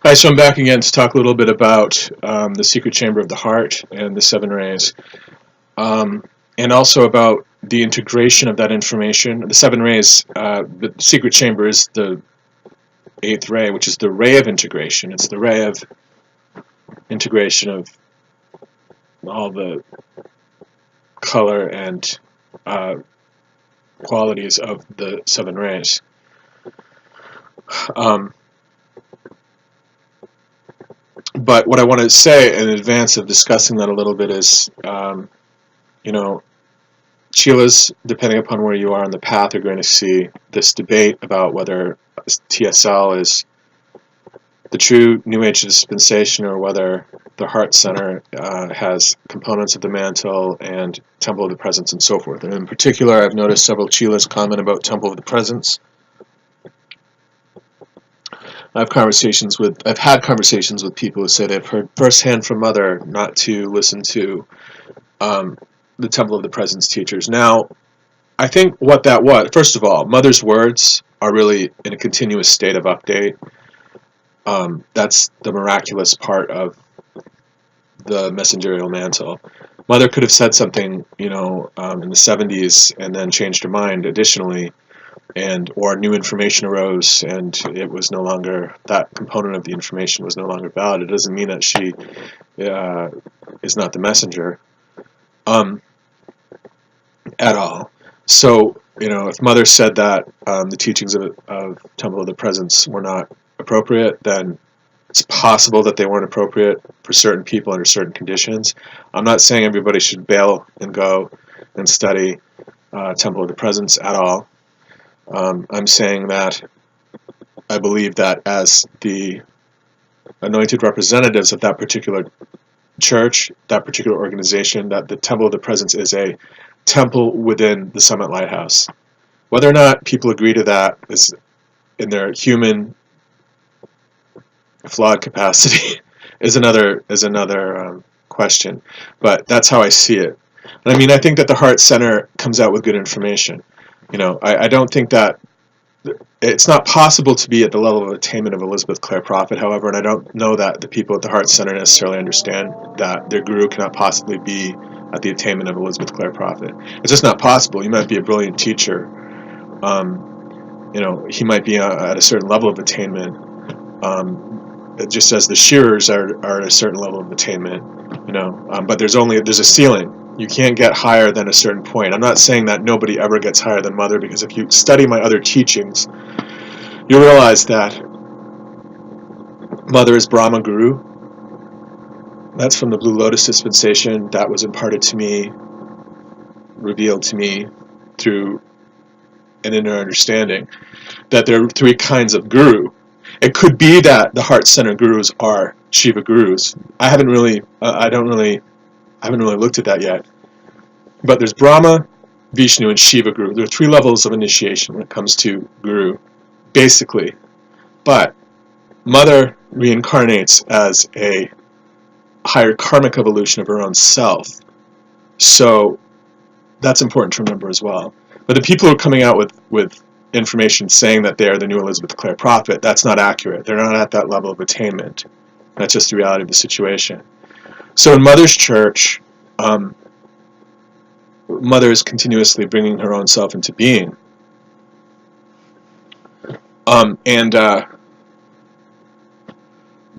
Hi, so I'm back again to talk a little bit about the secret chamber of the heart and the seven rays, and also about the integration of that information. The seven rays, the secret chamber is the eighth ray, which is the ray of integration. It's the ray of integration of all the color and qualities of the seven rays. But what I want to say in advance of discussing that a little bit is, Chelas, depending upon where you are on the path, are going to see this debate about whether TSL is the true New Age dispensation or whether the Heart Center has components of the mantle and Temple of the Presence and so forth. And in particular, I've noticed several Chelas comment about Temple of the Presence. I've had conversations with people who say they've heard firsthand from Mother not to listen to the Temple of the Presence teachers. Now, I think what that was, first of all, Mother's words are really in a continuous state of update. That's the miraculous part of the messengerial mantle. Mother could have said something, in the 70s and then changed her mind additionally, or new information arose and it was no longer, that component of the information was no longer valid. It doesn't mean that she is not the messenger at all. So, if Mother said that the teachings of Temple of the Presence were not appropriate, then it's possible that they weren't appropriate for certain people under certain conditions. I'm not saying everybody should bail and go and study Temple of the Presence at all. I'm saying that I believe that as the anointed representatives of that particular church, that particular organization, that the Temple of the Presence is a temple within the Summit Lighthouse. Whether or not people agree to that is in their human flawed capacity is another question. But that's how I see it. And I think that the Heart Center comes out with good information. I don't think that it's not possible to be at the level of attainment of Elizabeth Clare Prophet, however, and I don't know that the people at the Heart Center necessarily understand that their guru cannot possibly be at the attainment of Elizabeth Clare Prophet. It's just not possible. You might be a brilliant teacher. He might be at a certain level of attainment. Just as the shearers are at a certain level of attainment, but there's a ceiling. You can't get higher than a certain point. I'm not saying that nobody ever gets higher than Mother, because if you study my other teachings, you realize that Mother is Brahma Guru. That's from the Blue Lotus dispensation. That was imparted to me, revealed to me through an inner understanding that there are three kinds of guru. It could be that the Heart Center gurus are Shiva gurus. I haven't really looked at that yet. But there's Brahma, Vishnu, and Shiva guru. There are three levels of initiation when it comes to guru, basically. But Mother reincarnates as a higher karmic evolution of her own self. So that's important to remember as well. But the people who are coming out with information saying that they are the new Elizabeth Clare Prophet, that's not accurate. They're not at that level of attainment. That's just the reality of the situation. So in Mother's church, Mother is continuously bringing her own self into being.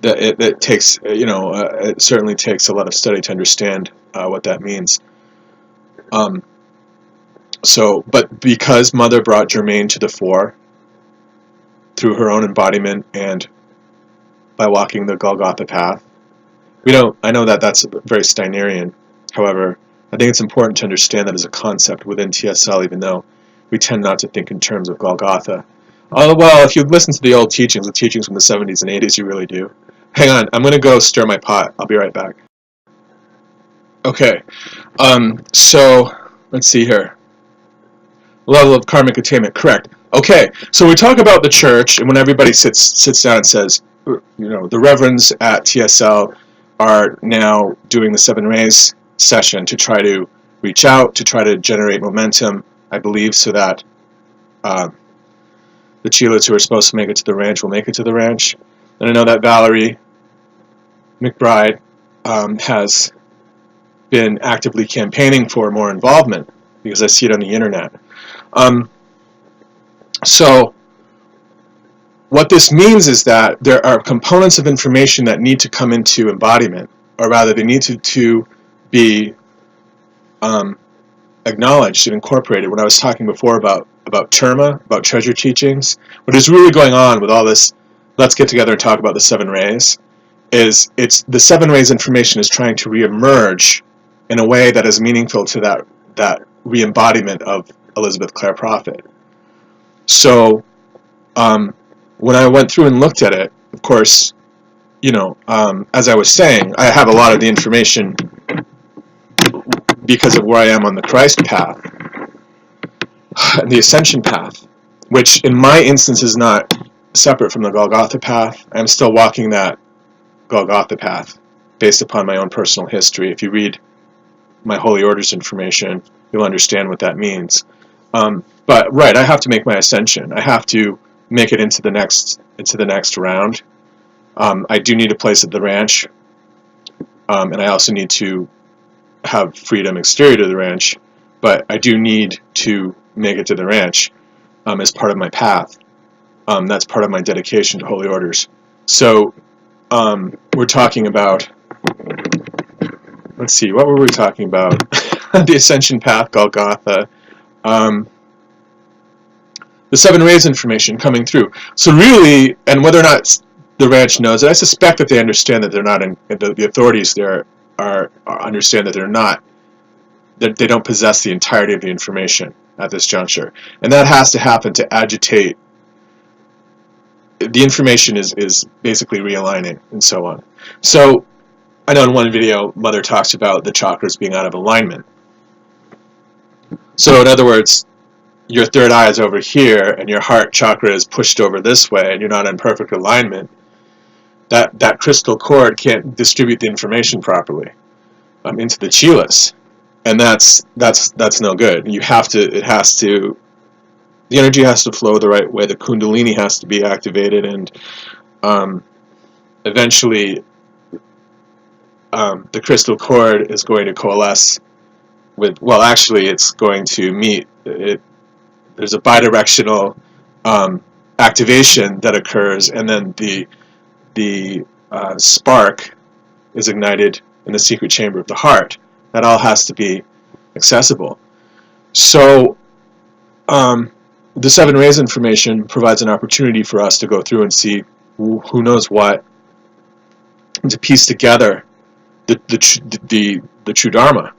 It takes, it certainly takes a lot of study to understand what that means. But because Mother brought Germaine to the fore through her own embodiment and by walking the Golgotha path, I know that that's very Steinerian. However, I think it's important to understand that as a concept within TSL, even though we tend not to think in terms of Golgotha. Well, if you listen to the old teachings, the teachings from the 70s and 80s, you really do. Hang on, I'm going to go stir my pot. I'll be right back. Okay, so let's see here. Level of karmic attainment, correct. Okay, so we talk about the church, and when everybody sits down and says, the reverends at TSL are now doing the Seven Rays session to try to reach out, to try to generate momentum, I believe, so that the Chelas who are supposed to make it to the ranch will make it to the ranch. And I know that Valerie McBride has been actively campaigning for more involvement, because I see it on the internet. So what this means is that there are components of information that need to come into embodiment, or rather they need to be acknowledged and incorporated. When I was talking before about terma, about treasure teachings, what is really going on with all this, let's get together and talk about the 7 rays, is it's the 7 rays information is trying to reemerge in a way that is meaningful to that re-embodiment of Elizabeth Clare Prophet. So when I went through and looked at it, of course, as I was saying, I have a lot of the information because of where I am on the Christ path and the ascension path, which in my instance is not separate from the Golgotha path. I'm still walking that Golgotha path based upon my own personal history. If you read my Holy Orders information, you'll understand what that means. But right, I have to make my ascension. I have to make it into the next round. I do need a place at the ranch, and I also need to have freedom exterior to the ranch, but I do need to make it to the ranch as part of my path. That's part of my dedication to Holy Orders. So we're talking about, let's see, what were we talking about? The Ascension Path, Golgotha, the 7 rays information coming through. So really, and whether or not the ranch knows it, I suspect that they understand that they're not in, the authorities there understand that they're not, that they don't possess the entirety of the information at this juncture. And that has to happen to agitate. The information is basically realigning and so on. So I know in one video, Mother talks about the chakras being out of alignment. So in other words, your third eye is over here and your heart chakra is pushed over this way and you're not in perfect alignment. That crystal cord can't distribute the information properly into the chelas, and that's no good. The energy has to flow the right way. The kundalini has to be activated, and eventually the crystal cord is going to coalesce with, well, actually it's going to meet it. There's a bidirectional activation that occurs, and then the spark is ignited in the secret chamber of the heart. That all has to be accessible. So the 7 rays information provides an opportunity for us to go through and see who knows what, and to piece together the true Dharma.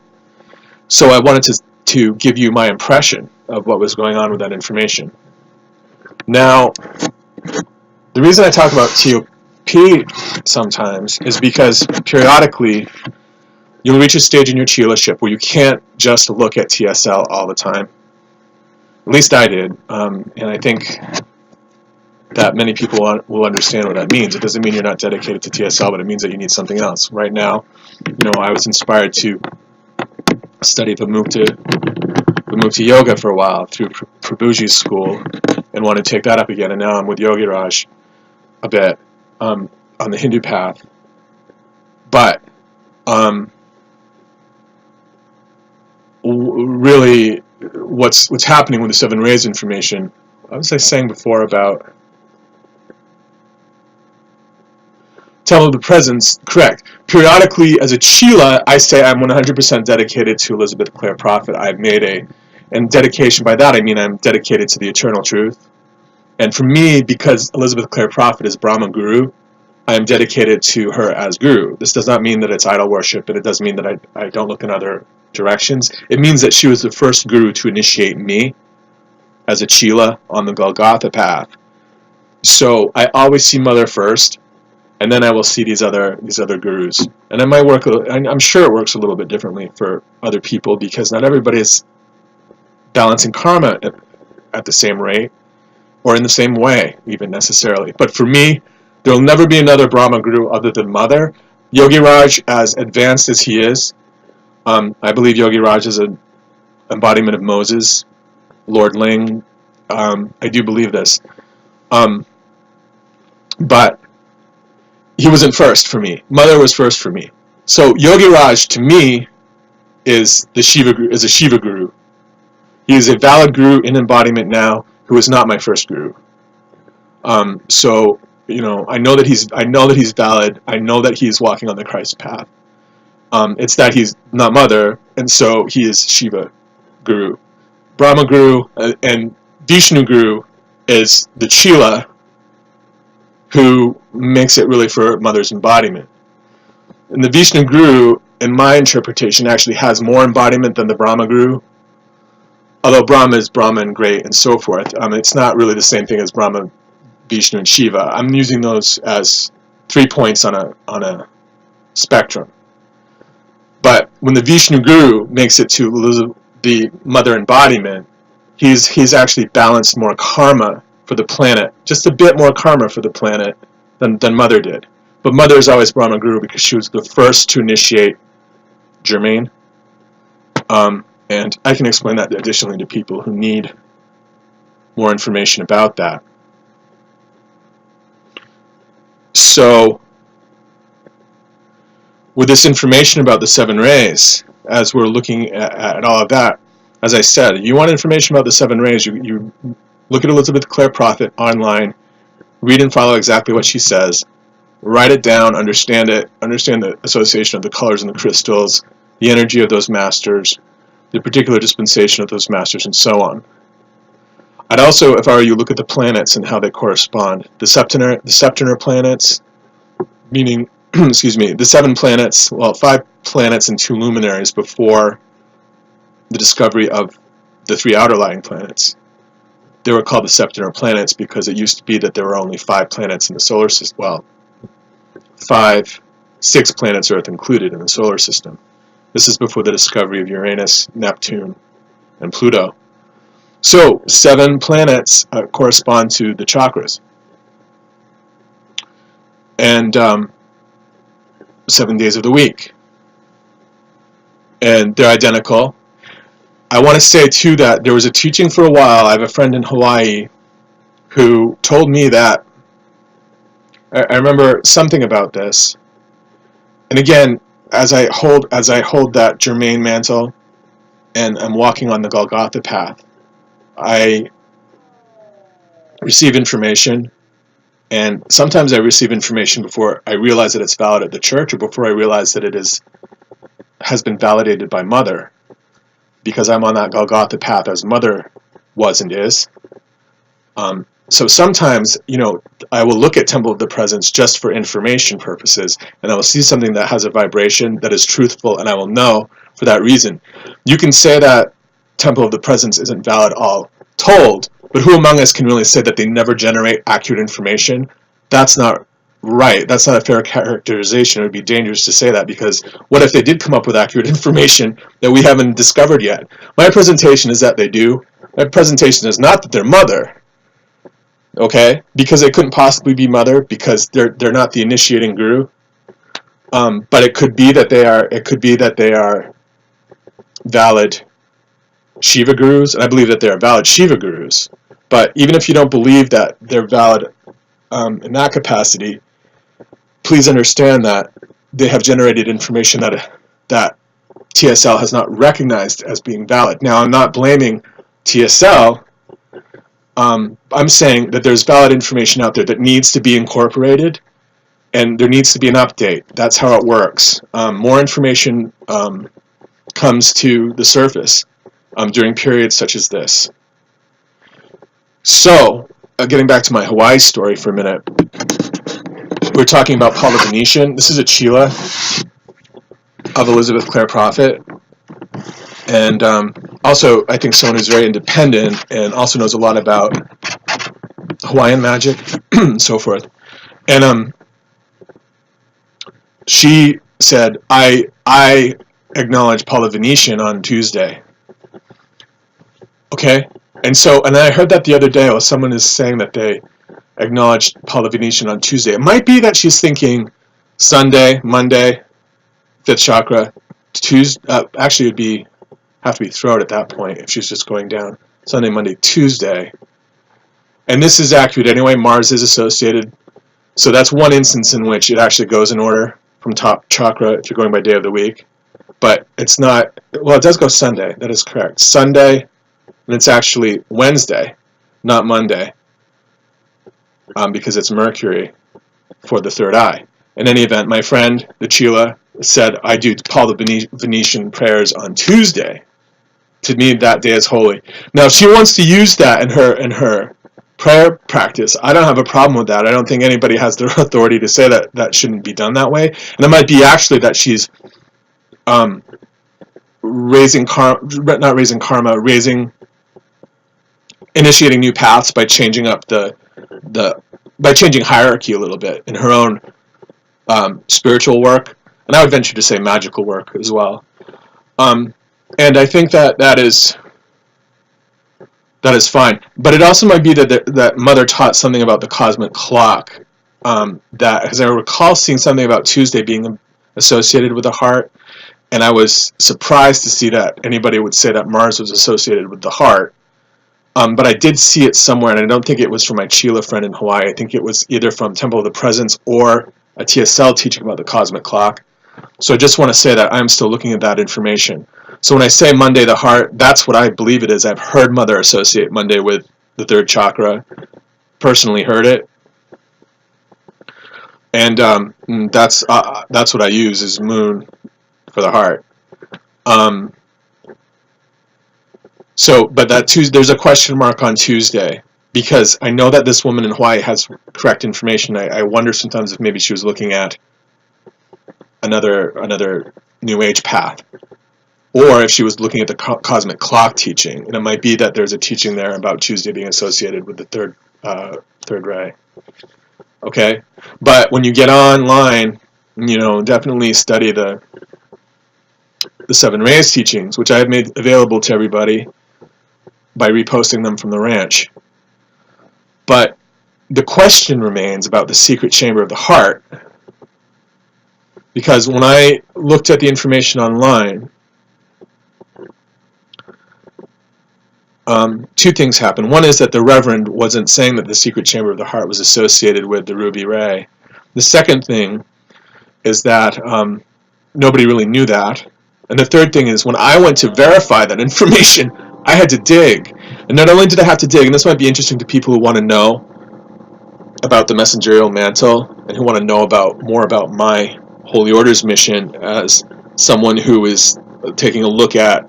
So I wanted to give you my impression of what was going on with that information. Now, the reason I talk about TOP sometimes is because periodically you'll reach a stage in your chela-ship where you can't just look at TSL all the time. At least I did, and I think that many people will understand what that means. It doesn't mean you're not dedicated to TSL, but it means that you need something else. Right now, I was inspired to study Vimukta Yoga for a while through Prabhuji's school, and want to take that up again. And now I'm with Yogi Raj a bit on the Hindu path. But really, what's happening with the 7 rays information? What was I saying before about Temple of the Presence? Correct. Periodically, as a Chela, I say I'm 100% dedicated to Elizabeth Clare Prophet. I've made and dedication by that I mean I'm dedicated to the eternal truth. And for me, because Elizabeth Clare Prophet is Brahma Guru, I am dedicated to her as Guru. This does not mean that it's idol worship, and it doesn't mean that I don't look in other directions. It means that she was the first Guru to initiate me as a Chela on the Golgotha path. So I always see Mother first, and then I will see these other Gurus. And it might work. I'm sure it works a little bit differently for other people, because not everybody is balancing karma at the same rate, or in the same way, even necessarily. But for me, there will never be another Brahma Guru other than Mother. Yogi Raj, as advanced as he is, I believe Yogi Raj is an embodiment of Moses, Lord Ling. I do believe this. But he wasn't first for me. Mother was first for me. So Yogi Raj to me is a Shiva guru. He is a valid guru in embodiment now, who is not my first guru. So I know that he's valid. I know that he is walking on the Christ path. It's that he's not mother, and so he is Shiva guru. Brahma guru and Vishnu guru is the Chila, who makes it really for mother's embodiment. And the Vishnu guru, in my interpretation, actually has more embodiment than the Brahma guru. Although Brahma is Brahman, great, and so forth. It's not really the same thing as Brahma, Vishnu, and Shiva. I'm using those as 3 points on a spectrum. But when the Vishnu guru makes it to the mother embodiment, he's actually balanced more karma for the planet, just a bit more karma for the planet than mother did. But mother is always Brahma guru because she was the first to initiate Germain. And I can explain that additionally to people who need more information about that. So, with this information about the 7 rays, as we're looking at all of that, as I said, you want information about the 7 rays, you look at Elizabeth Clare Prophet online, read and follow exactly what she says, write it down, understand it, understand the association of the colors and the crystals, the energy of those masters, the particular dispensation of those masters, and so on. I'd also, if I were you, look at the planets and how they correspond. The septenar planets, meaning, excuse me, the 7 planets, well, 5 planets and 2 luminaries before the discovery of the 3 outer lying planets. They were called the septenar planets because it used to be that there were only 5 planets in the solar system. Well, 6 planets, Earth included, in the solar system. This is before the discovery of Uranus, Neptune, and Pluto. So, 7 planets correspond to the chakras. And 7 days of the week. And they're identical. I want to say, too, that there was a teaching for a while. I have a friend in Hawaii who told me that, I remember something about this. And again, as I hold that Germain mantle and I'm walking on the Golgotha path, I receive information, and sometimes I receive information before I realize that it's valid at the church, or before I realize that it has been validated by mother, because I'm on that Golgotha path as mother was and is. So sometimes, I will look at Temple of the Presence just for information purposes, and I will see something that has a vibration that is truthful, and I will know for that reason. You can say that Temple of the Presence isn't valid all told, but who among us can really say that they never generate accurate information? That's not right. That's not a fair characterization. It would be dangerous to say that, because what if they did come up with accurate information that we haven't discovered yet? My presentation is that they do. My presentation is not that they're mother. Okay, because they couldn't possibly be mother, because they're not the initiating guru. But it could be that they are. It could be that they are valid Shiva gurus, and I believe that they are valid Shiva gurus. But even if you don't believe that they're valid in that capacity, please understand that they have generated information that TSL has not recognized as being valid. Now, I'm not blaming TSL. I'm saying that there's valid information out there that needs to be incorporated, and there needs to be an update. That's how it works. More information comes to the surface during periods such as this. So, getting back to my Hawaii story for a minute, we're talking about Paul the Venetian. This is a Chila of Elizabeth Clare Prophet. And also, I think someone who's very independent and also knows a lot about Hawaiian magic and so forth. And she said, I acknowledge Paul the Venetian on Tuesday. Okay? And I heard that the other day, someone is saying that they acknowledged Paul the Venetian on Tuesday. It might be that she's thinking Sunday, Monday, 5th chakra, Tuesday. Actually, it would have to be throat at that point if she's just going down Sunday, Monday, Tuesday. And this is accurate anyway. Mars is associated So that's one instance in which it actually goes in order from top chakra if you're going by day of the week. But it's not, well, it does go Sunday. That is correct. Sunday, and it's actually Wednesday, not Monday, because it's Mercury for the third eye. In any event, my friend, the Chila, said, I do call the Venetian prayers on Tuesday. To me, that day is holy. Now, if she wants to use that in her prayer practice, I don't have a problem with that. I don't think anybody has the authority to say that that shouldn't be done that way. And it might be actually that she's initiating new paths by changing up by changing hierarchy a little bit in her own spiritual work, and I would venture to say magical work as well. And I think that is fine. But it also might be that Mother taught something about the cosmic clock. That, as I recall, seeing something about Tuesday being associated with the heart, and I was surprised to see that anybody would say that Mars was associated with the heart. But I did see it somewhere, and I don't think it was from my Chila friend in Hawaii. I think it was either from Temple of the Presence or a TSL teaching about the cosmic clock. So I just want to say that I'm still looking at that information. So when I say Monday the heart, that's what I believe it is. I've heard Mother associate Monday with the third chakra. Personally heard it. And that's what I use is moon for the heart. But that Tuesday, there's a question mark on Tuesday, because I know that this woman in Hawaii has correct information. I wonder sometimes if maybe she was looking at another New Age path, or if she was looking at the cosmic clock teaching, and it might be that there's a teaching there about Tuesday being associated with the third ray. Okay, but when you get online, definitely study the seven rays teachings, which I have made available to everybody by reposting them from the ranch. But the question remains about the secret chamber of the heart, because when I looked at the information online, two things happened. One is that the Reverend wasn't saying that the secret chamber of the heart was associated with the ruby ray. The second thing is that nobody really knew that. And the third thing is, when I went to verify that information, I had to dig. And not only did I have to dig, and this might be interesting to people who want to know about the messengerial mantle and who want to know more about my Holy Order's mission as someone who is taking a look at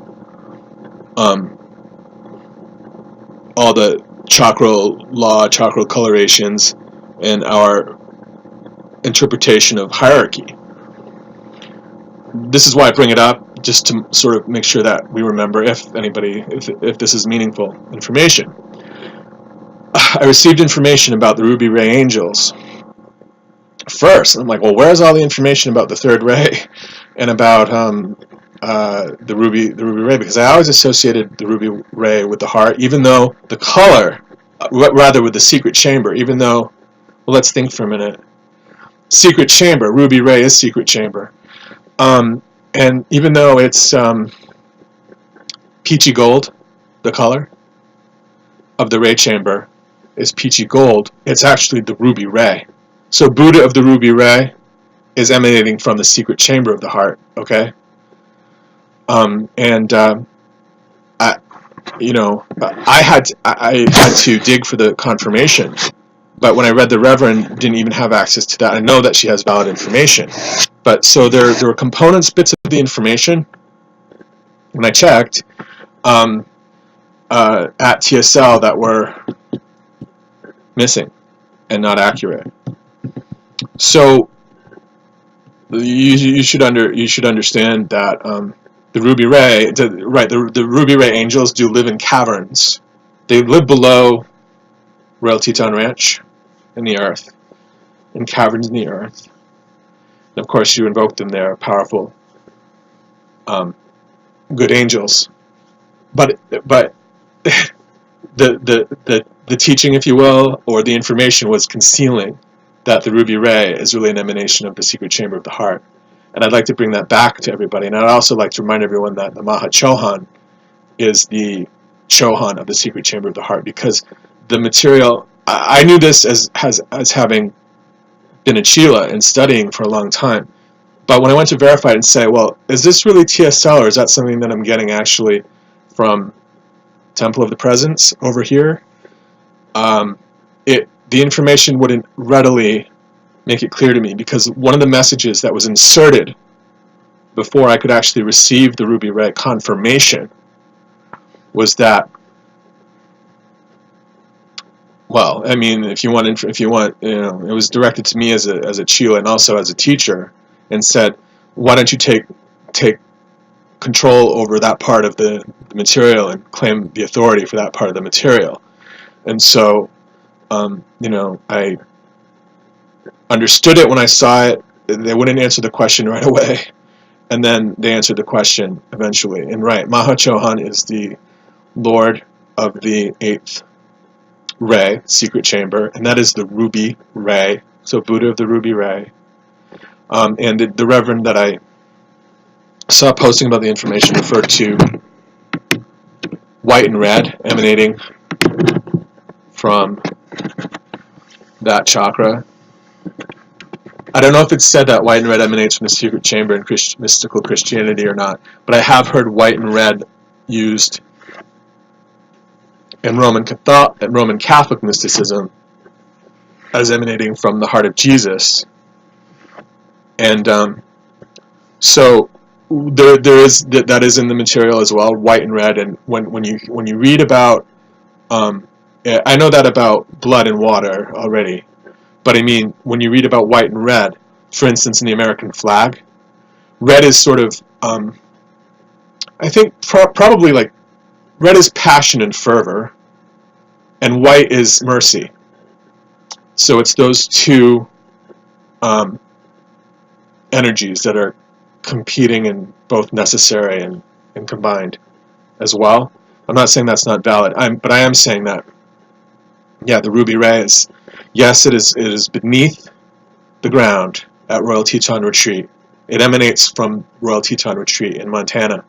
all the chakral law, chakral colorations, and our interpretation of hierarchy. This is why I bring it up, just to sort of make sure that we remember if this is meaningful information. I received information about the ruby ray angels first. I'm like, well, where's all the information about the third ray and about the ruby ray? Because I always associated the ruby ray with the heart, even though the color, rather with the secret chamber, even though, well, let's think for a minute. Secret chamber, ruby ray is secret chamber. And even though it's peachy gold, the color of the ray chamber is peachy gold, it's actually the ruby ray. So Buddha of the ruby ray is emanating from the secret chamber of the heart, okay? I had to dig for the confirmation, but when I read the Reverend, didn't even have access to that. I know that she has valid information, but so there were components, bits of the information when I checked at TSL that were missing and not accurate. So you should understand that the ruby ray, the ruby ray angels do live in caverns. They live below Royal Teton Ranch in the earth, in caverns in the earth. And of course, you invoke them. They're powerful, good angels. But the teaching, if you will, or the information was concealing that the ruby ray is really an emanation of the secret chamber of the heart. And I'd like to bring that back to everybody. And I'd also like to remind everyone that the Maha Chohan is the Chohan of the secret chamber of the heart, because the material, I knew this as having been a Chila and studying for a long time. But when I went to verify it and say, well, is this really TSL, or is that something that I'm getting actually from Temple of the Presence over here? The information wouldn't readily make it clear to me, because one of the messages that was inserted before I could actually receive the Ruby Ray confirmation was that, well, I mean, if you want, it was directed to me as a Chila and also as a teacher, and said, why don't you take control over that part of the material and claim the authority for that part of the material? And so, I understood it when I saw it. They wouldn't answer the question right away, and then they answered the question eventually. And right, Mahachohan is the Lord of the 8th Ray, secret chamber, and that is the Ruby Ray, so Buddha of the Ruby Ray. And the Reverend that I saw posting about the information referred to white and red emanating from that chakra. I don't know if it's said that white and red emanates from the secret chamber in mystical Christianity or not, but I have heard white and red used in Roman Catholic mysticism as emanating from the heart of Jesus. And so there is that is in the material as well, white and red. And when you read about, I know that about blood and water already, but I mean, when you read about white and red, for instance, in the American flag, red is sort of, I think probably like, red is passion and fervor, and white is mercy. So it's those two energies that are competing and both necessary and combined as well. I'm not saying that's not valid, but I am saying that, yeah, the Ruby Ray is, yes, it is beneath the ground at Royal Teton Retreat. It emanates from Royal Teton Retreat in Montana,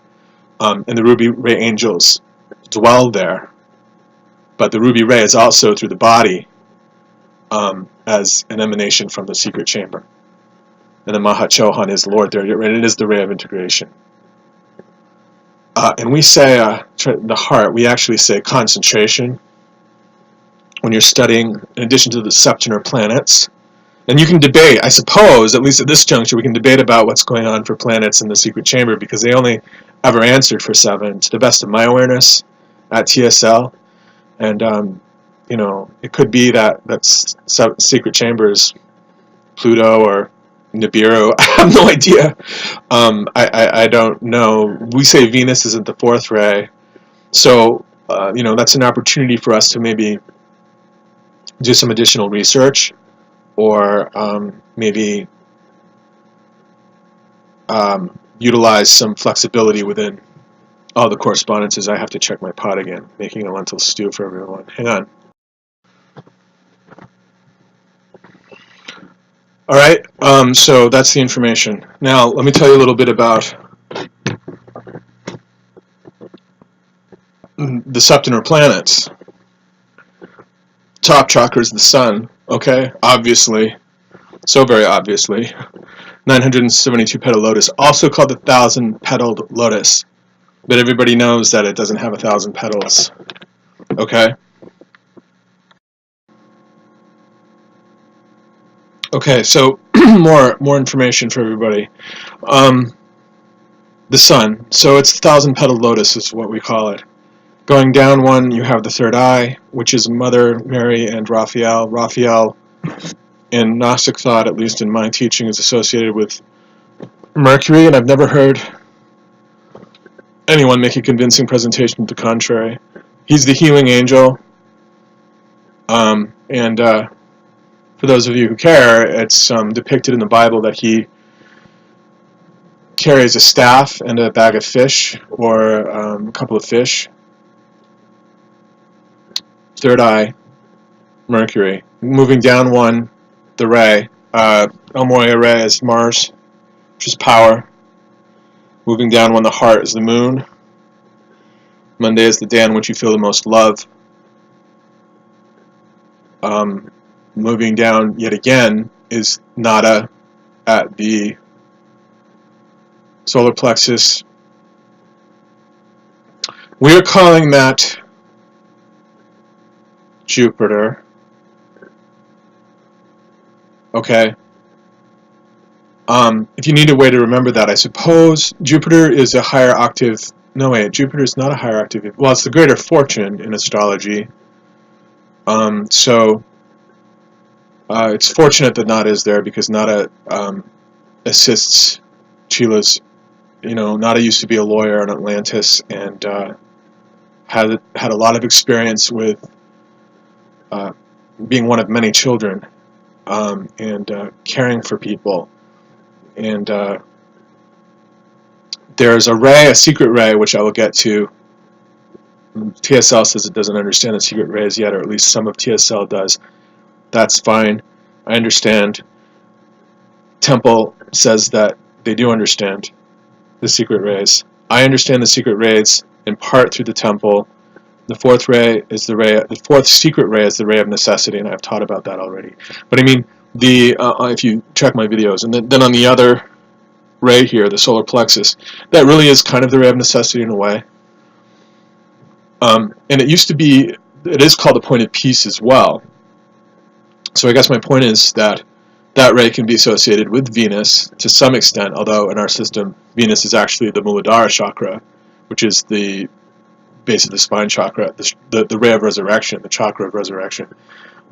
and the Ruby Ray angels dwell there. But the Ruby Ray is also through the body as an emanation from the secret chamber. And the Mahachohan is Lord there, and it is the ray of integration. And we say the heart, we actually say concentration when you're studying, in addition to the septenar planets. And you can debate, I suppose, at least at this juncture, we can debate about what's going on for planets in the secret chamber, because they only ever answered for 7, to the best of my awareness, at TSL. And, it could be that secret chamber is Pluto or Nibiru. I have no idea. I don't know. We say Venus isn't the 4th ray. So, that's an opportunity for us to maybe do some additional research, or maybe utilize some flexibility within all the correspondences. I have to check my pot again, making a lentil stew for everyone. Hang on. All right, so that's the information. Now, let me tell you a little bit about the septenar planets. Top chakra is the sun, okay? Obviously, so very obviously. 972 petal lotus, also called the 1,000-petaled lotus, but everybody knows that it doesn't have 1,000 petals, okay? Okay, so more information for everybody. The sun, so it's 1,000-petaled lotus is what we call it. Going down one, you have the third eye, which is Mother Mary and Raphael. Raphael, in Gnostic thought, at least in my teaching, is associated with Mercury, and I've never heard anyone make a convincing presentation to the contrary. He's the healing angel, and for those of you who care, it's depicted in the Bible that he carries a staff and a bag of fish, or a couple of fish. Third eye, Mercury. Moving down one, the ray. El Moria ray is Mars, which is power. Moving down one, the heart, is the moon. Monday is the day on which you feel the most love. Moving down yet again, is nada at the solar plexus. We're calling that Jupiter. Okay. If you need a way to remember that, I suppose Jupiter is a higher octave. No, wait, Jupiter is not a higher octave. Well, it's the greater fortune in astrology. So it's fortunate that Nada is there, because Nada assists Chila's. Nada used to be a lawyer in Atlantis, and had a lot of experience with being one of many children, and caring for people. And there's a secret ray, which I will get to. TSL says it doesn't understand the secret rays yet, or at least some of TSL does. That's fine. I understand. Temple says that they do understand the secret rays. I understand the secret rays in part through the temple. The fourth secret ray is the ray of necessity, and I've taught about that already. But I mean, if you check my videos, and then on the other ray here, the solar plexus, that really is kind of the ray of necessity in a way. And it is called the point of peace as well. So I guess my point is that ray can be associated with Venus to some extent, although in our system, Venus is actually the Muladhara chakra, which is the base of the spine chakra, the ray of resurrection, the chakra of resurrection.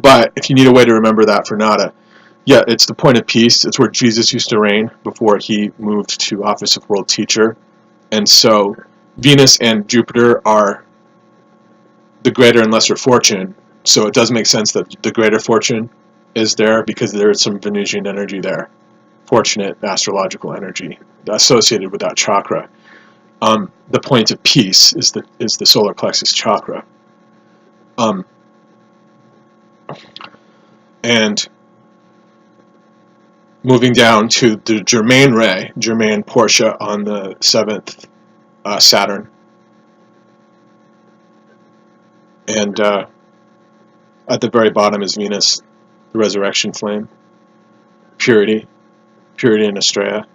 But if you need a way to remember that for Nada, yeah, it's the point of peace. It's where Jesus used to reign before he moved to office of world teacher. And so Venus and Jupiter are the greater and lesser fortune. So it does make sense that the greater fortune is there, because there is some Venusian energy there, fortunate astrological energy associated with that chakra. The point of peace is the solar plexus chakra. And moving down to the Germain ray, Germain Portia on the 7th, Saturn. And at the very bottom is Venus, the resurrection flame, purity in Estrella,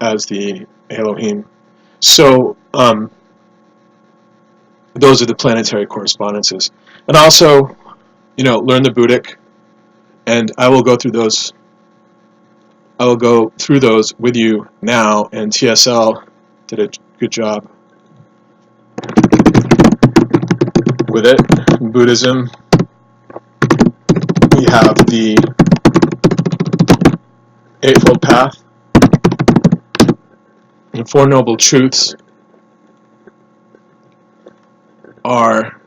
as the Elohim. So those are the planetary correspondences. And also, learn the Buddhic, and I will go through those. I will go through those with you now, and TSL did a good job with it. In Buddhism, we have the Eightfold Path, and Four Noble Truths are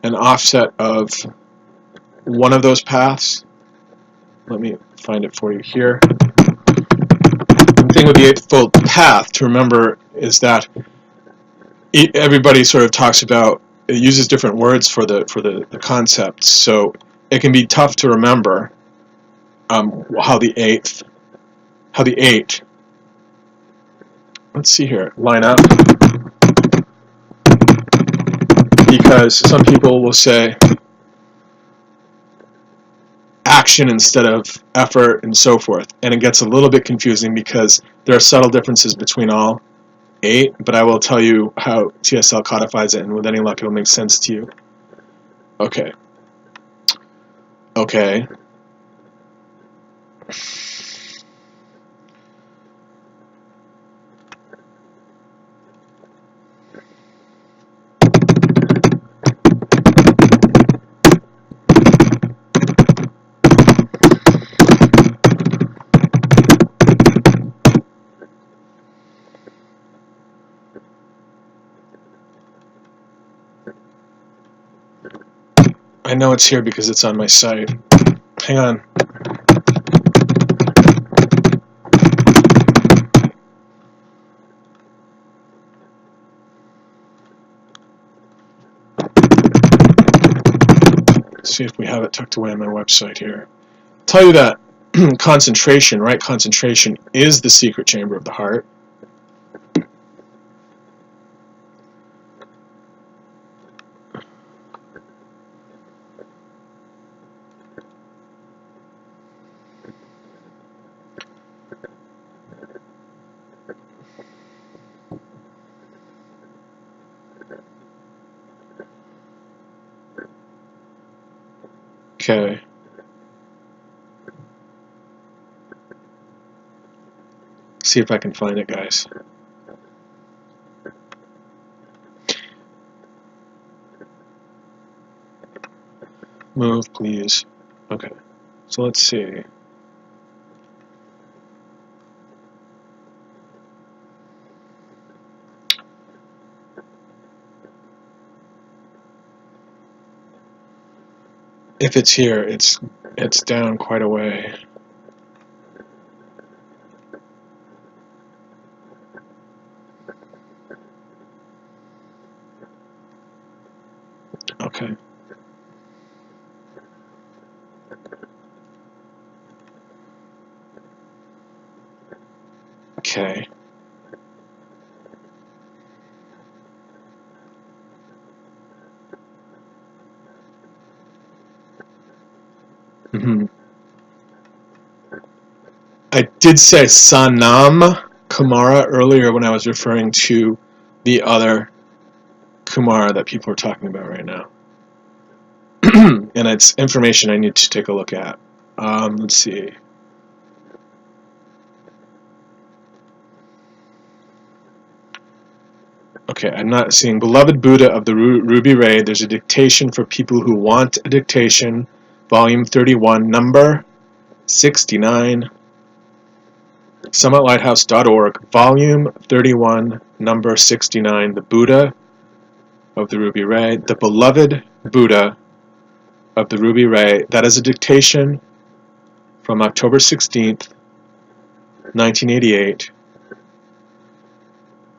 an offset of one of those paths. Let me find it for you here. The thing with the Eightfold Path to remember is that everybody sort of talks about, it uses different words for the concepts, so it can be tough to remember how the eight, let's see here, line up, because some people will say action instead of effort and so forth, and it gets a little bit confusing because there are subtle differences between all 8, but I will tell you how TSL codifies it, and with any luck it'll make sense to you. Okay. I know it's here because it's on my site. Hang on. Let's see if we have it tucked away on my website here. I'll tell you that concentration, right? Concentration is the secret chamber of the heart. Okay. See if I can find it, guys. Move, please. Okay. So let's see. If it's here, it's down quite a way. Okay. Okay. I did say Sanam Kumara earlier when I was referring to the other Kumara that people are talking about right now. And it's information I need to take a look at. Let's see. Okay, I'm not seeing Beloved Buddha of the Ruby Ray. There's a dictation for people who want a dictation. Volume 31, number 69. SummitLighthouse.org, Volume 31, number 69. The Buddha of the Ruby Ray. The Beloved Buddha of the Ruby Ray. That is a dictation from October 16th, 1988.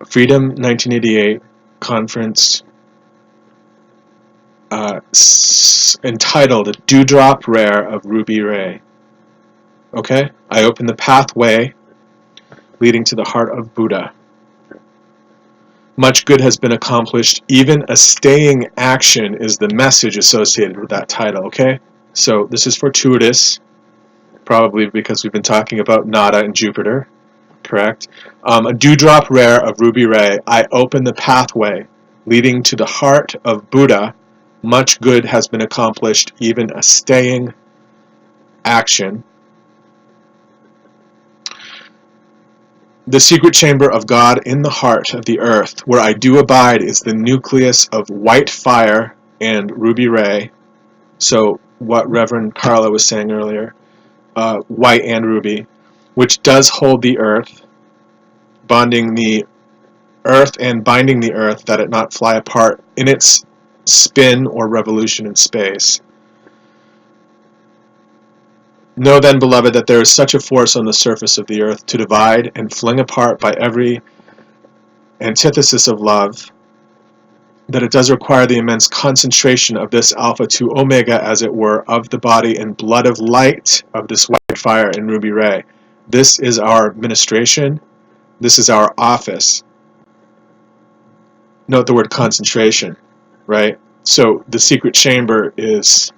Freedom 1988 conference entitled Dewdrop Rare of Ruby Ray. Okay? I open the pathway leading to the heart of Buddha. Much good has been accomplished. Even a staying action is the message associated with that title. Okay? So this is fortuitous, probably because we've been talking about Nada and Jupiter. Correct? A dewdrop rare of Ruby Ray. I open the pathway leading to the heart of Buddha. Much good has been accomplished, even a staying action. The secret chamber of God in the heart of the earth, where I do abide, is the nucleus of white fire and Ruby Ray. So what Reverend Carla was saying earlier, white and ruby, which does hold the earth, bonding the earth and binding the earth that it not fly apart in its spin or revolution in space. Know then, beloved, that there is such a force on the surface of the earth to divide and fling apart by every antithesis of love, that it does require the immense concentration of this alpha to omega, as it were, of the body and blood of light of this white fire and ruby ray. This is our ministration. This is our office. Note the word concentration, right? So the secret chamber is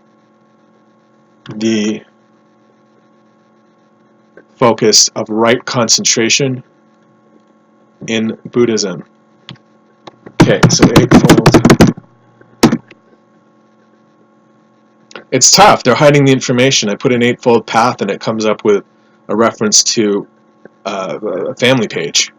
the focus of right concentration in Buddhism. Okay, so eightfold. It's tough. They're hiding the information. I put an eightfold path and it comes up with a reference to a family page.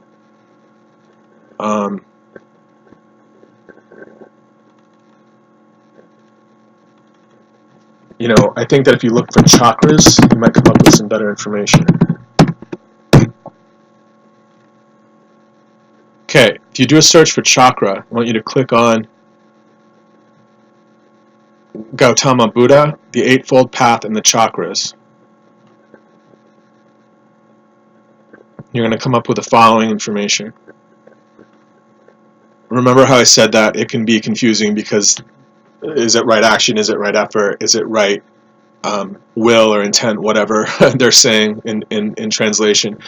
You know, I think that if you look for chakras, you might come up with some better information. Okay, if you do a search for chakra, I want you to click on Gautama Buddha, the Eightfold Path, and the chakras. You're going to come up with the following information. Remember how I said that it can be confusing because is it right action, is it right effort, is it right will or intent, whatever they're saying in translation.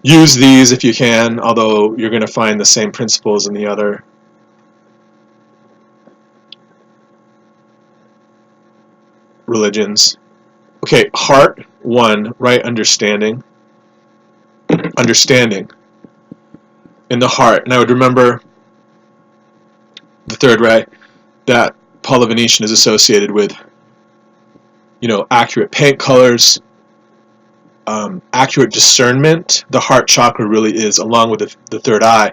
Use these if you can, although you're going to find the same principles in the other religions. Okay, heart, one, right understanding. Understanding in the heart. And I would remember the third ray that Paul the Venetian is associated with, accurate paint colors, accurate discernment. The heart chakra really is, along with the third eye,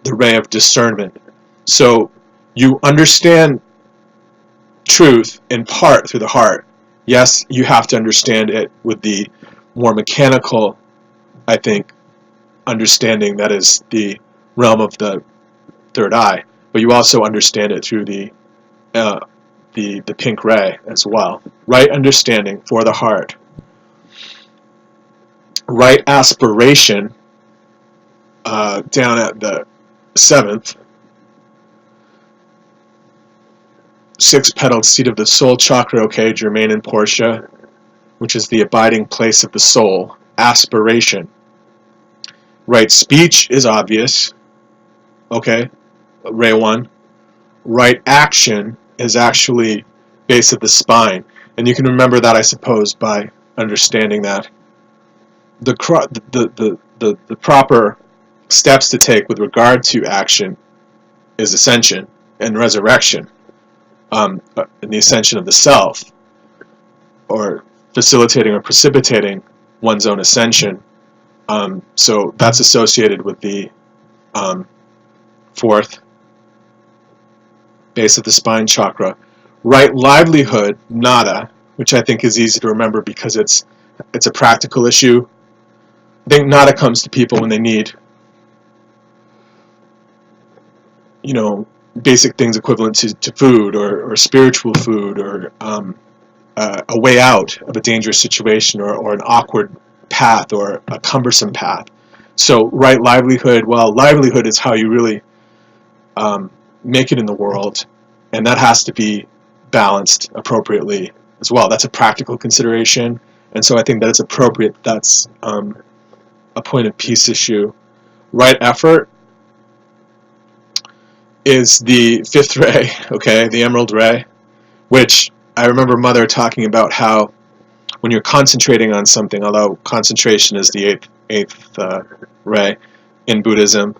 the ray of discernment. So you understand truth in part through the heart. Yes, you have to understand it with the more mechanical, I think, understanding that is the realm of the third eye, but you also understand it through the pink ray as well. Right understanding for the heart. Right aspiration down at the 7th, six-petaled seat of the soul chakra, okay, Germain and Portia, which is the abiding place of the soul. Aspiration. Right speech is obvious, okay, ray 1. Right action is actually base of the spine, and you can remember that, I suppose, by understanding that the proper steps to take with regard to action is ascension and resurrection, and the ascension of the self, or facilitating or precipitating one's own ascension. So that's associated with the 4th base of the spine chakra. Right livelihood, nada, which I think is easy to remember because it's a practical issue. I think nada comes to people when they need, basic things equivalent to food or spiritual food, or a way out of a dangerous situation, or an awkward path, or a cumbersome path. So right livelihood, well, livelihood is how you really make it in the world, and that has to be balanced appropriately as well. That's a practical consideration, and so I think that it's appropriate. That's a point of peace issue. Right effort is the 5th ray, okay, the emerald ray, which I remember Mother talking about how when you're concentrating on something, although concentration is the eighth ray in Buddhism,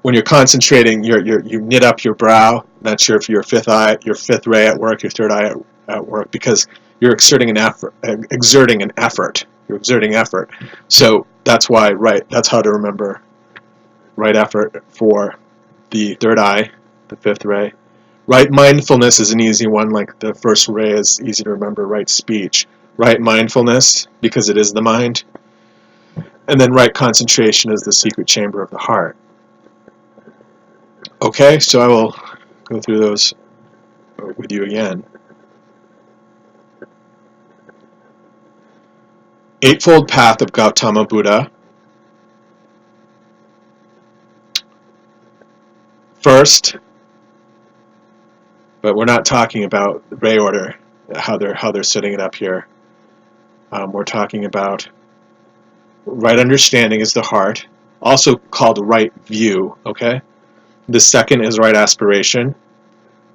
when you're concentrating, you knit up your brow. That's your fifth eye, your 5th ray at work, your 3rd eye at work, because you're exerting an effort. You're exerting effort. So that's why, right, that's how to remember right effort for the 3rd eye, the 5th ray. Right mindfulness is an easy one, like the 1st ray is easy to remember. Right speech. Right mindfulness, because it is the mind. And then right concentration is the secret chamber of the heart. Okay, so I will go through those with you again. Eightfold Path of Gautama Buddha. First, but we're not talking about the ray order, how they're setting it up here. We're talking about right understanding is the heart, also called right view, okay? The second is right aspiration,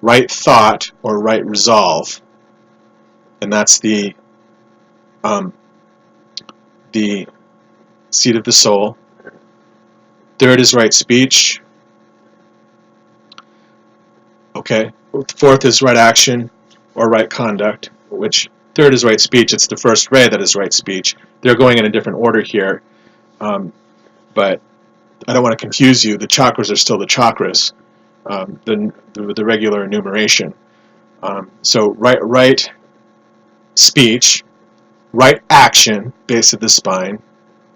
right thought or right resolve, and that's the seat of the soul. Third is right speech, okay? 4th is right action or right conduct, which 3rd is right speech. It's the 1st ray that is right speech. They're going in a different order here, but I don't want to confuse you. The chakras are still the chakras, the regular enumeration. So right speech, right action, base of the spine,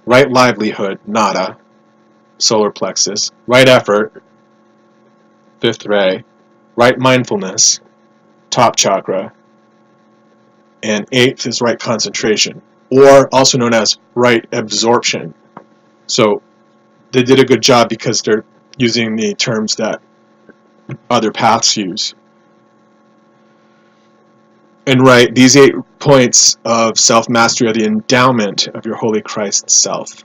right livelihood, nada, solar plexus, right effort, 5th ray, right mindfulness, top chakra, and 8th is right concentration, or also known as right absorption. So they did a good job because they're using the terms that other paths use. And right, these 8 points of self-mastery are the endowment of your Holy Christ self.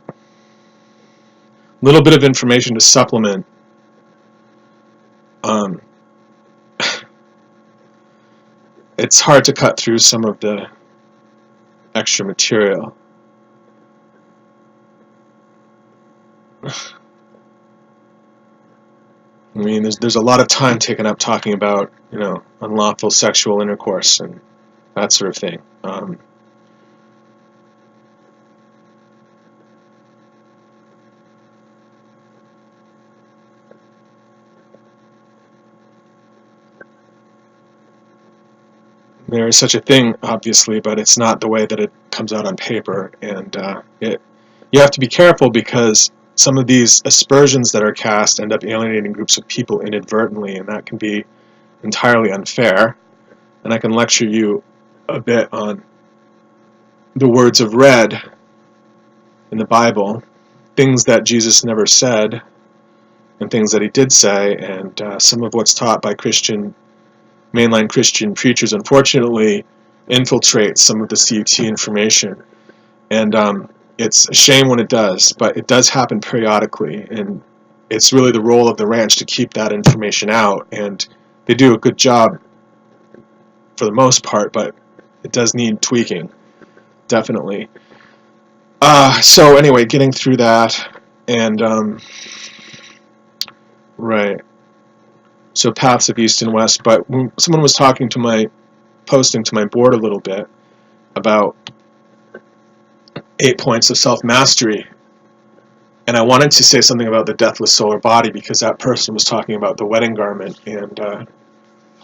A little bit of information to supplement. It's hard to cut through some of the extra material. I mean, there's a lot of time taken up talking about, unlawful sexual intercourse and that sort of thing. There is such a thing, obviously, but it's not the way that it comes out on paper, and you have to be careful because some of these aspersions that are cast end up alienating groups of people inadvertently, and that can be entirely unfair. And I can lecture you a bit on the words of red in the Bible, things that Jesus never said, and things that he did say, and some of what's taught by mainline Christian preachers, unfortunately, infiltrates some of the CUT information. And it's a shame when it does, but it does happen periodically, and it's really the role of the ranch to keep that information out, and they do a good job for the most part, but it does need tweaking, definitely. So anyway, getting through that, and right. So paths of east and west, but when someone was posting to my board a little bit about 8 points of self-mastery, and I wanted to say something about the deathless solar body because that person was talking about the wedding garment, and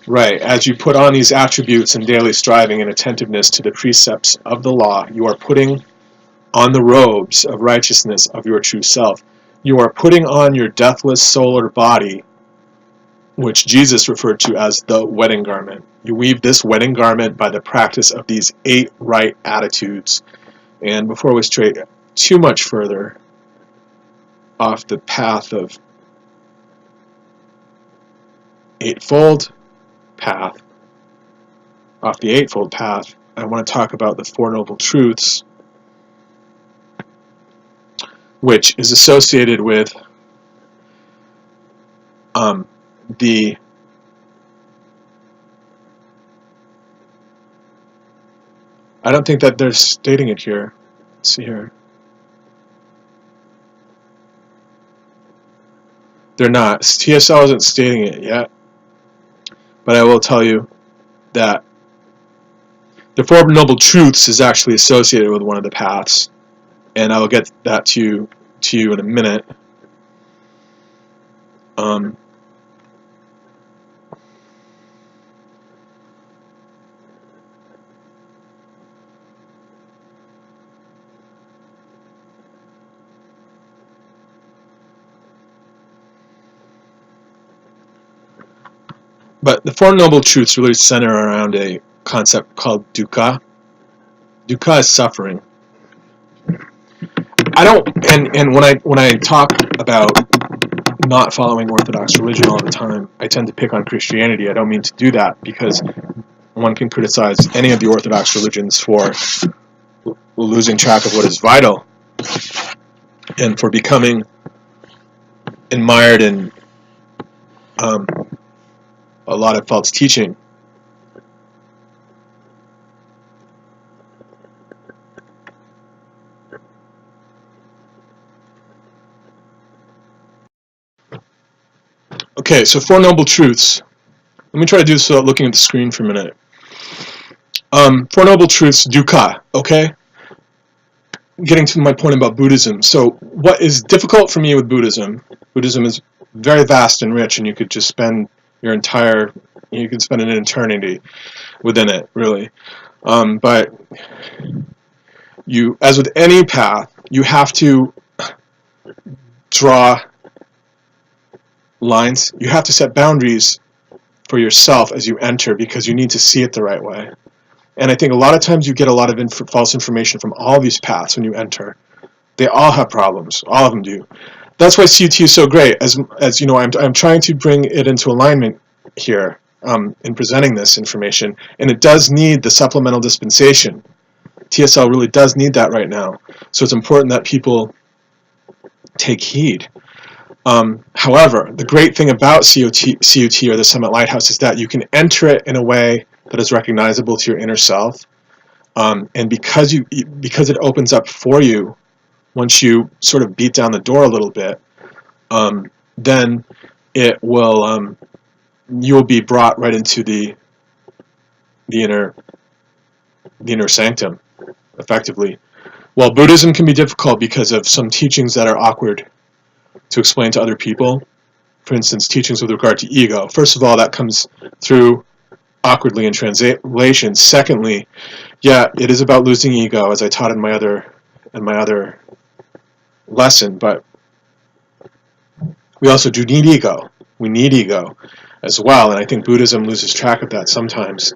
right, as you put on these attributes in daily striving and attentiveness to the precepts of the law, you are putting on the robes of righteousness of your true self. You are putting on your deathless solar body, which Jesus referred to as the wedding garment. You weave this wedding garment by the practice of these 8 right attitudes. And before we stray too much further off the path of eightfold path, off the eightfold path, I want to talk about the Four Noble Truths, which is associated with the I don't think that they're stating it here. Let's see here. They're not. TSL isn't stating it yet, but I will tell you that the Four Noble Truths is actually associated with one of the paths, and I will get that to you in a minute. But the Four Noble Truths really center around a concept called dukkha. Dukkha is suffering. I don't, and when I talk about not following Orthodox religion all the time, I tend to pick on Christianity. I don't mean to do that because one can criticize any of the Orthodox religions for losing track of what is vital and for becoming admired in a lot of false teaching. Okay, so Four Noble Truths. Let me try to do this without looking at the screen for a minute. Four Noble Truths, dukkha, okay? Getting to my point about Buddhism. So what is difficult for me with Buddhism is very vast and rich, and you could just spend you could spend an eternity within it, really. But as with any path, you have to draw lines. You have to set boundaries for yourself as you enter because you need to see it the right way. And I think a lot of times you get a lot of false information from all these paths when you enter. They all have problems. All of them do. That's why CUT is so great. As you know, I'm trying to bring it into alignment here in presenting this information, and it does need the supplemental dispensation. TSL really does need that right now. So it's important that people take heed. However, the great thing about CUT or the Summit Lighthouse is that you can enter it in a way that is recognizable to your inner self, and because it opens up for you, once you sort of beat down the door a little bit, then it will you will be brought right into the inner sanctum, effectively. While Buddhism can be difficult because of some teachings that are awkward to explain to other people, for instance, teachings with regard to ego. First of all, that comes through awkwardly in translation. Secondly, yeah, it is about losing ego, as I taught in my other lesson, but we also do need ego. We need ego as well, and I think Buddhism loses track of that sometimes.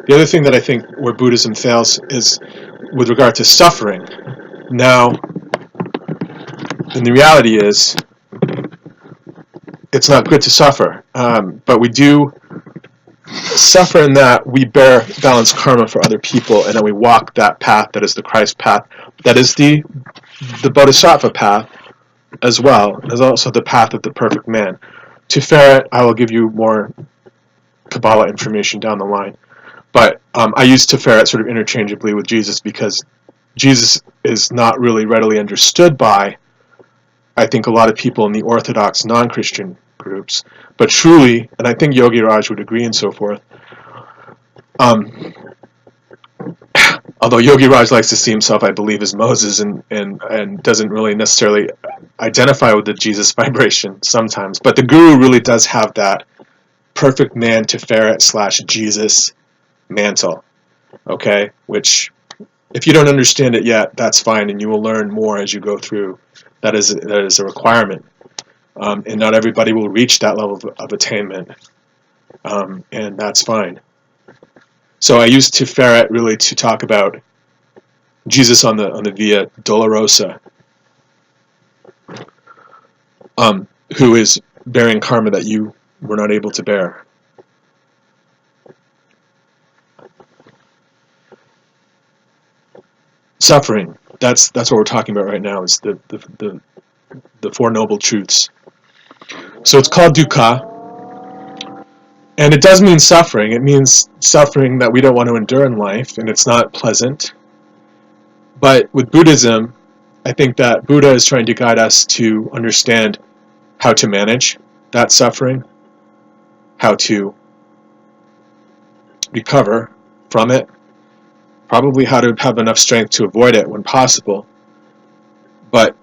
The other thing that I think where Buddhism fails is with regard to suffering. Now, and the reality is, it's not good to suffer, but we do suffer in that we bear balanced karma for other people, and then we walk that path that is the Christ path, that is the Bodhisattva path as well, as also the path of the perfect man. To ferret, I will give you more Kabbalah information down the line, but I use Tiferet sort of interchangeably with Jesus because Jesus is not really readily understood by, I think, a lot of people in the Orthodox non-Christian groups, but truly, and I think Yogi Raj would agree and so forth, although Yogi Raj likes to see himself, I believe, as Moses and doesn't really necessarily identify with the Jesus vibration sometimes, but the Guru really does have that perfect man Tiferet / Jesus mantle, okay, which if you don't understand it yet, that's fine, and you will learn more as you go through. That is a requirement, and not everybody will reach that level of attainment, and that's fine. So I use Tiferet really to talk about Jesus on the Via Dolorosa, who is bearing karma that you were not able to bear. Suffering. That's what we're talking about right now. Is the Four Noble Truths. So it's called dukkha, and it does mean suffering. It means suffering that we don't want to endure in life, and it's not pleasant. But with Buddhism, I think that Buddha is trying to guide us to understand how to manage that suffering, how to recover from it, probably how to have enough strength to avoid it when possible, but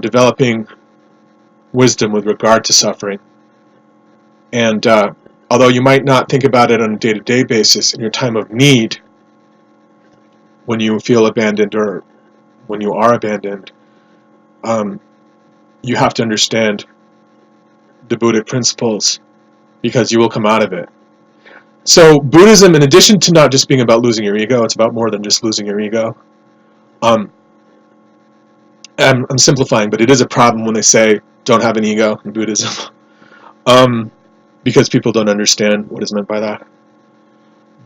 developing wisdom with regard to suffering. And although you might not think about it on a day-to-day basis, in your time of need, when you feel abandoned or when you are abandoned, you have to understand the Buddhic principles, because you will come out of it. So Buddhism, in addition to not just being about losing your ego, it's about more than just losing your ego. I'm simplifying, but it is a problem when they say don't have an ego in Buddhism, because people don't understand what is meant by that.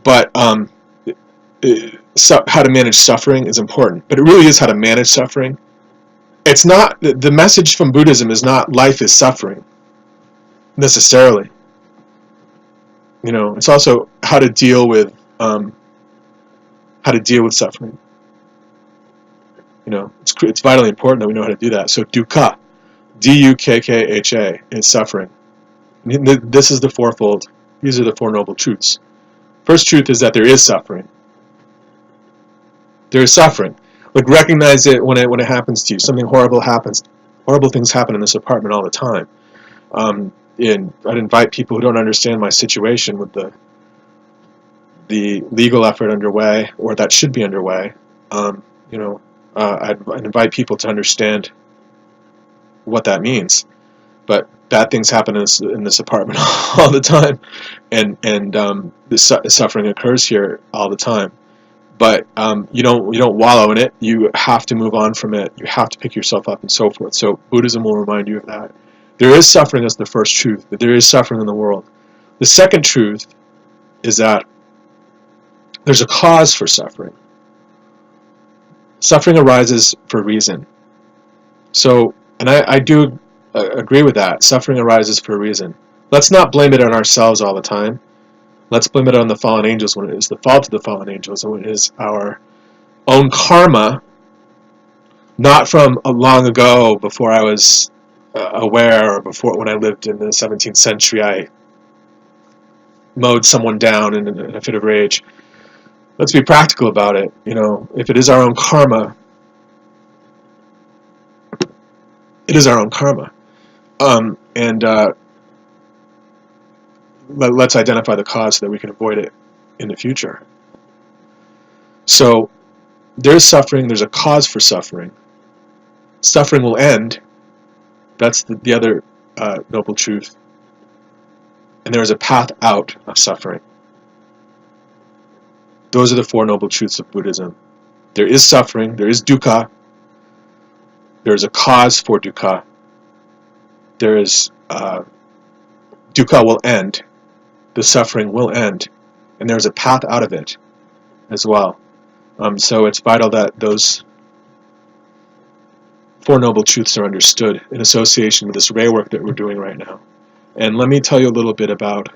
But how to manage suffering is important, but it really is how to manage suffering. It's not, the message from Buddhism is not life is suffering necessarily. It's also how to deal with suffering. It's vitally important that we know how to do that. So dukkha, D-U-K-K-H-A, is suffering. This is the fourfold. These are the Four Noble Truths. First truth is that there is suffering. There is suffering. Like, recognize it when it happens to you. Something horrible happens. Horrible things happen in this apartment all the time. And I'd invite people who don't understand my situation with the legal effort underway, or that should be underway. I'd invite people to understand what that means. But bad things happen in this apartment all the time, and this suffering occurs here all the time. But you don't wallow in it. You have to move on from it. You have to pick yourself up and so forth. So Buddhism will remind you of that. There is suffering as the first truth, that there is suffering in the world. The second truth is that there's a cause for suffering. Suffering arises for a reason. So, and I do agree with that. Suffering arises for a reason. Let's not blame it on ourselves all the time. Let's blame it on the fallen angels when it is the fault of the fallen angels, and when it is our own karma, not from long ago before I was aware, or before, when I lived in the 17th century, I mowed someone down in a fit of rage. Let's be practical about it. If it is our own karma, it is our own karma. And let's identify the cause so that we can avoid it in the future. So there's suffering, there's a cause for suffering. Suffering will end. That's the other noble truth. And there is a path out of suffering. Those are the four noble truths of Buddhism. There is suffering, there is dukkha, there is a cause for dukkha, there is dukkha will end, the suffering will end, and there's a path out of it as well. So it's vital that those Four Noble Truths are understood in association with this ray work that we're doing right now. And let me tell you a little bit about